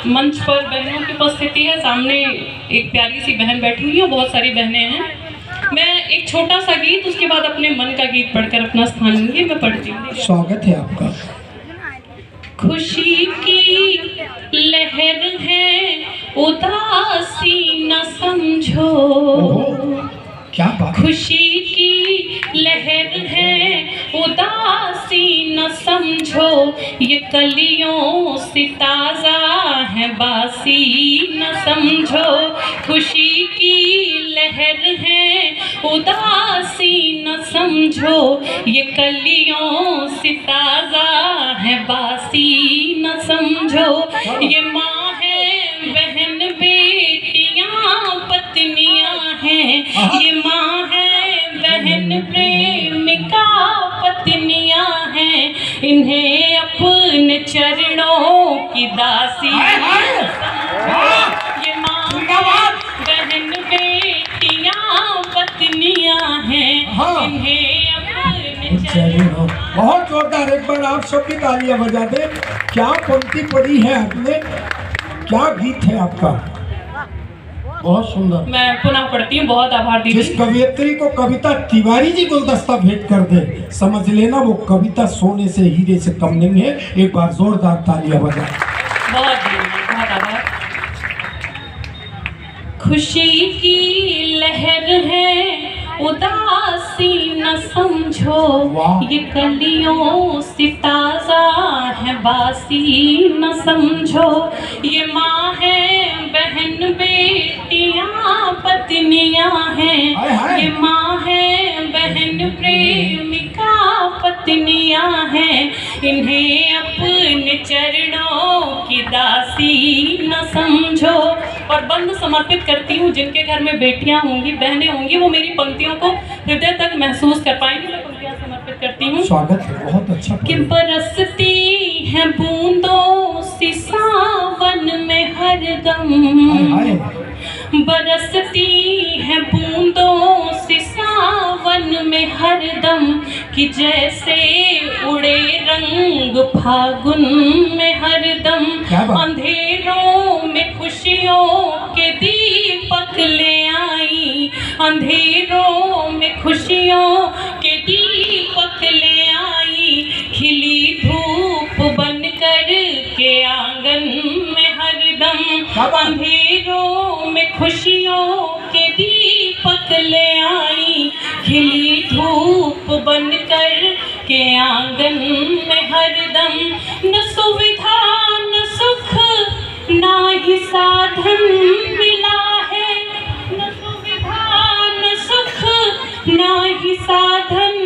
मंच पर बहनों की उपस्थिति है। सामने एक प्यारी सी बहन बैठी हुई है, बहुत सारी बहनें हैं। मैं एक छोटा सा गीत, उसके बाद अपने मन का गीत पढ़कर अपना स्थान लूंगी। मैं पढ़ती हूँ। स्वागत है आपका। खुशी की लहर है, उदासी न समझो। क्या बात। खुशी की लहर है, उदासी न समझो। ये कलियों से ताज़ा है, बासी न समझो। खुशी की लहर है, उदासी न समझो। ये कलियों से ताज़ा है, बासी न समझो। ये माँ है, बहन, बेटियाँ, पत्नियाँ हैं। ये माँ है, बहन, प्रेमिका, पत्नियाँ हैं। इन्हें अपने चरणों की दासी समझो। ये माँ है, बहन, बेटियाँ, पत्नियाँ हैं। इन्हें अपने चरणों। बहुत जोरदार, एक बार आप सबकी तालियां बजा दें। क्या पंक्ति पढ़ी है आपने, क्या गीत है आपका, बहुत सुंदर। मैं पुनः पढ़ती हूँ। बहुत आभार दीदी। जिस कवियत्री को कविता तिवारी जी गुलदस्ता भेंट कर दे, समझ लेना वो कविता सोने से हीरे से कम नहीं है। एक बार जोरदार तालियां बजा। बहुत आभार। खुशी की लहर है, उदासी न समझो। ये कलियों से ताज़ा है, बासी न समझो। ये माँ है, बहन, बेटियाँ, पत्नियाँ हैं। ये माँ है, बहन, प्रेमिका, पत्नियाँ हैं। इन्हें अपने चरणों की दासी न समझो। और बंद समर्पित करती हूँ जिनके घर में बेटियाँ होंगी, बहनें होंगी, वो मेरी पंक्तियों को हृदय तक महसूस कर पाएंगी। मैं पंक्तियाँ समर्पित करती हूँ। स्वागत है, बहुत अच्छा। कि बरसती है बूंदों सी सावन में हरदम। बरसती है बूंदों से सावन में हरदम। कि जैसे उड़े रंग फागुन में हरदम। अंधेरों में खुशियों के दीपक ले आई। अंधेरों में खुशियों के दीपक ले आई। खिली धूप बनकर के आंगन में हरदम। अंधेरों में खुशियों के दीपक ले आई। खिली धूप बनकर के आंगन में हरदम। न सुविधा न सुख ना ही साधन मिला है। न सुविधा न सुख ना ही साधन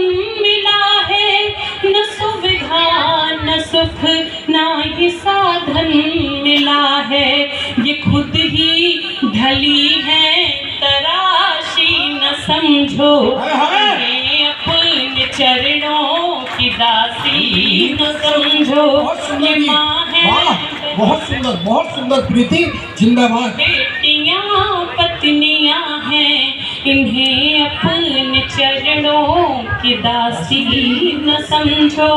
मिला है। न सुविधा न सुख ना ही साधन मिला है। ये खुद ही ढली है, तराशी न समझो। ये अपने चरणों की दासी न समझो। ये माँ है, बहुत सुंदर प्रीति, जिंदाबाद। बेटियाँ, पत्नियाँ हैं। इन्हें अपने चरणों की दासी न समझो।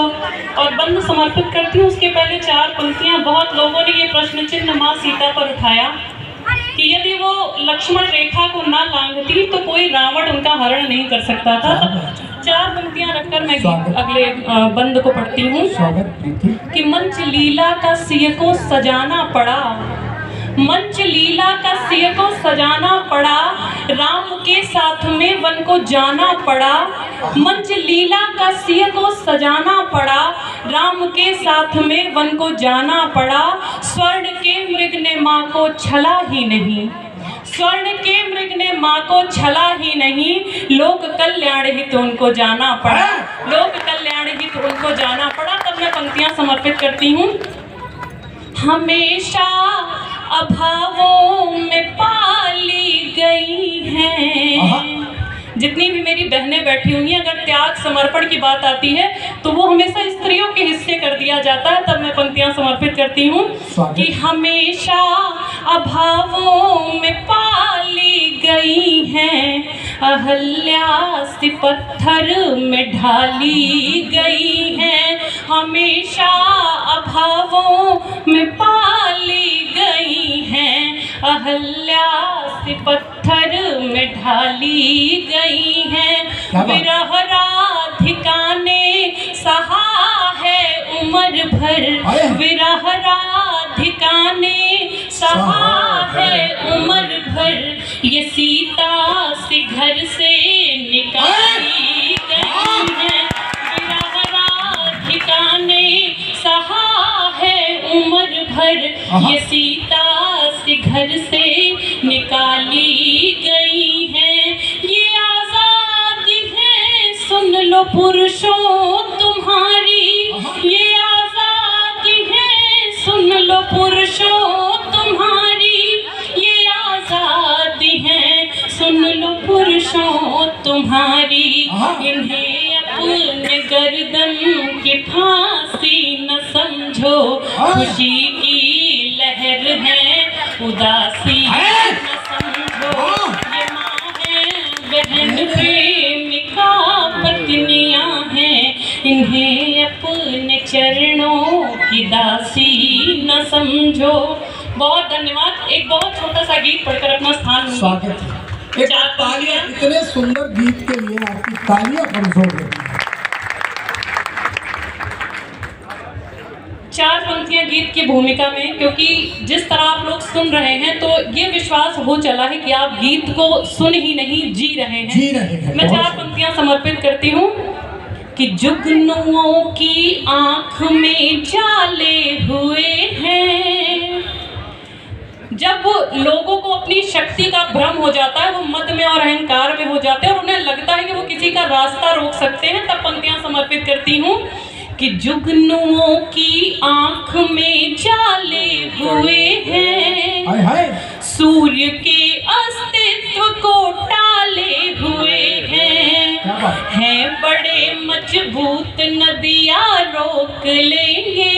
और बंद समर्पित करती हूँ। उसके पहले 4 पंक्तियाँ। बहुत लोगों ने ये प्रश्न चिन्ह माँ सीता पर उठाया कि यदि वो लक्ष्मण रेखा को ना लांघती तो कोई रावण उनका हरण नहीं कर सकता था। 4 पंक्तियाँ रखकर मैं अगले बंद को पढ़ती हूँ। कि मंच लीला का सिय को सजाना पड़ा। मंच लीला का सिय को सजाना पड़ा। राम के साथ में वन को जाना पड़ा। मंच लीला का सिय को सजाना पड़ा। राम के साथ में वन को जाना पड़ा। स्वर्ण के मृग ने माँ को छला ही नहीं। स्वर्ण के मृग ने माँ को छला ही नहीं। लोक कल्याण हित उनको जाना पड़ा। लोक कल्याण हित उनको जाना पड़ा। तब मैं पंक्तियाँ समर्पित करती हूँ। हमेशा अभावों में पाली गई हैं। जितनी भी मेरी बहनें बैठी हुई हैं, अगर त्याग समर्पण की बात आती है तो वो हमेशा स्त्रियों के हिस्से कर दिया जाता है। तब मैं पंक्तियां समर्पित करती हूँ। कि हमेशा अभावों में पाली गई हैं। अहल्या से पत्थर में ढाली गई हैं। हमेशा अभावों में पाली गई अहल्या से पत्थर में ढाली गई हैं। विरह राधिका ने सहा है उम्र भर, विरह राधिका ने सहा है उम्र भर। ये सीता से घर से निकाली गई है, विरह राधिका ने सहा है उम्र भर। ये सीता से घर से निकाली गई है। ये आजादी है सुन लो पुरुषों तुम्हारी, ये आजादी है सुन लो पुरुषों तुम्हारी, ये आजादी है सुन लो पुरुषों तुम्हारी। इन्हें अपने गर्दन की फांसी न समझो, खुशी की लहर है उदासी न समझो। ये माँ है बहन प्रेमिका पत्नियाँ हैं, इन्हें अपने चरणों की दासी न समझो। बहुत धन्यवाद। एक बहुत छोटा सा गीत पढ़कर अपना स्थान स्वागत है। एक तालियां इतने सुंदर गीत के लिए आपकी तालियां कमजोर है। 4 पंक्तियां गीत की भूमिका में, क्योंकि जिस तरह आप लोग सुन रहे हैं तो ये विश्वास हो चला है कि आप गीत को सुन ही नहीं जी रहे हैं। मैं 4 पंक्तियां समर्पित करती हूँ कि जुगनुओं की आंख में जाले हुए हैं। जब लोगों को अपनी शक्ति का भ्रम हो जाता है, वो मद में और अहंकार में हो जाते हैं और उन्हें लगता है कि वो किसी का रास्ता रोक सकते हैं, तब पंक्तियां समर्पित करती हूँ कि जुगनुओं की आंख में जाले हुए हैं, सूर्य के अस्तित्व को टाले हुए हैं बड़े मजबूत नदियाँ रोक लेंगे,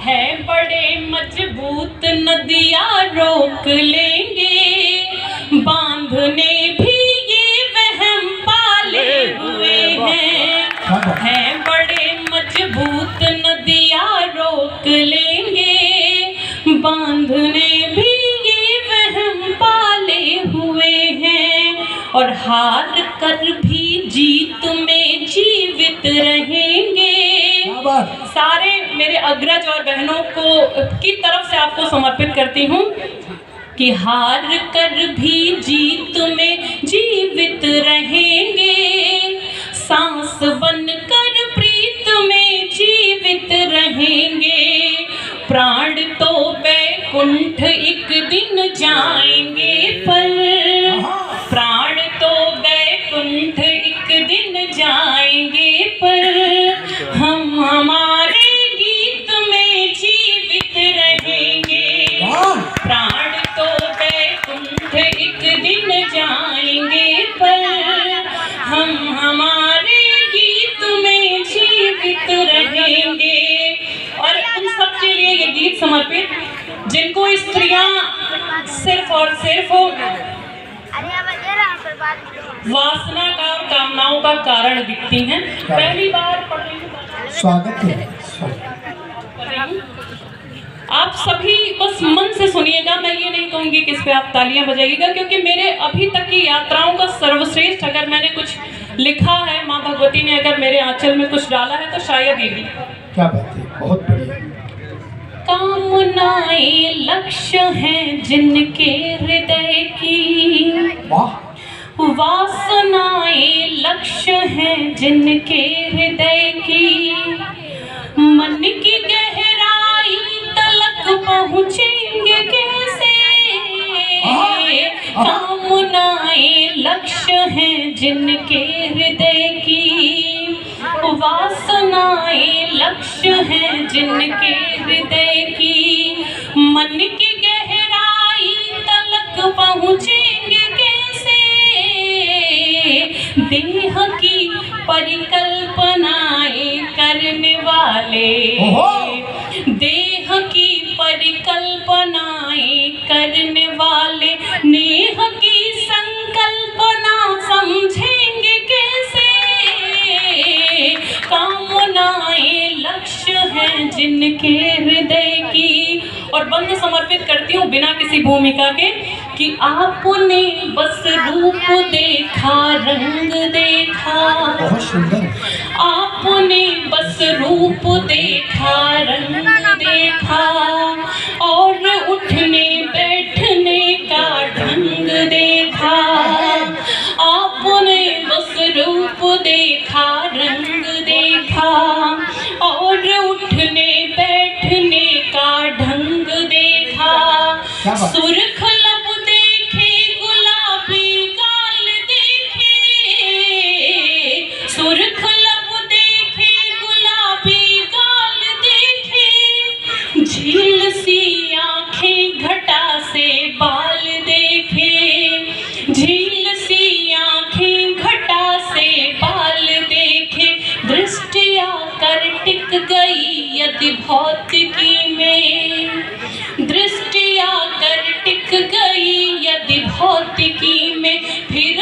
है बड़े मजबूत नदियाँ रोक लेंगे, बांधने भी ये वहम पाले हुए हैं बड़े मजबूत नदियाँ रोक लेंगे, बांधने भी ये वहम पाले हुए हैं, और हार कर भी जीत में जीवित रहेंगे। सारे मेरे अग्रज और बहनों को की तरफ से आपको समर्पित करती हूँ कि हार कर भी जीत में जीवित रहेंगे, सांस बनकर प्रीत में जीवित रहेंगे, प्राण तो बैकुंठ एक दिन जाएंगे पर, प्राण तो बैकुंठ एक दिन जाएंगे पर, हम हमारे गीत में जीवित रहेंगे, प्राण तो बैकुंठ एक दिन जाएंगे पर, हम हमारे गीत में जीवित रहेंगे। और उन सब के लिए ये गीत समर्पित जिनको स्त्रियां सिर्फ और सिर्फ वासना का और कामनाओं का कारण दिखती हैं। पहली बार पढ़ रही हूँ, स्वागत है। आप सभी बस मन से सुनिएगा, मैं ये नहीं कहूँगी कि इस पे आप तालियां बजाइएगा, क्योंकि मेरे अभी तक की यात्राओं का सर्वश्रेष्ठ अगर मैंने कुछ लिखा है, माँ भगवती ने अगर मेरे आंचल में कुछ डाला है तो शायद ये भी। क्या बात है, बहुत बढ़िया। कामनाएं लक्ष्य हैं जिनके हृदय की, वासनाएं लक्ष्य हैं जिनके हृदय की, मन की गहराई तलक पहुँचेंगे कैसे, कामनाएं लक्ष्य हैं जिनके हृदय की, वासनाएं लक्ष्य हैं जिनके हृदय की, मन की गहराई तलक पहुँचेंगे कैसे, देह की परिकल्पनाएं करने वाले, देह की परिकल्पनाएं करने वाले, नेह की संकल्पना समझेंगे कैसे, कामनाएं लक्ष्य हैं जिनके हृदय की, और बंद समर्पित करती हूँ बिना किसी भूमिका के कि आपने बस रूप देखा, रंग देखा, बहुत सुंदर। आपने बस रूप देखा, रंग देखा, और उठने बैठने का ढंग देखा। आपने बस रूप देखा, रंग देखा, और उठने बैठने का ढंग देखा। सुर्ख लब देखे, गुलाबी गाल देखे, सुर्ख लब देखे, गुलाबी गाल देखे, झील सी आंखें, घटा से बाल देखे, झील सी आंखें, घटा से बाल देखे। दृष्टि आकर टिक गई यदि भौतिकी में, दृष्टि आकर टिक गई यदि भौतिकी में, फिर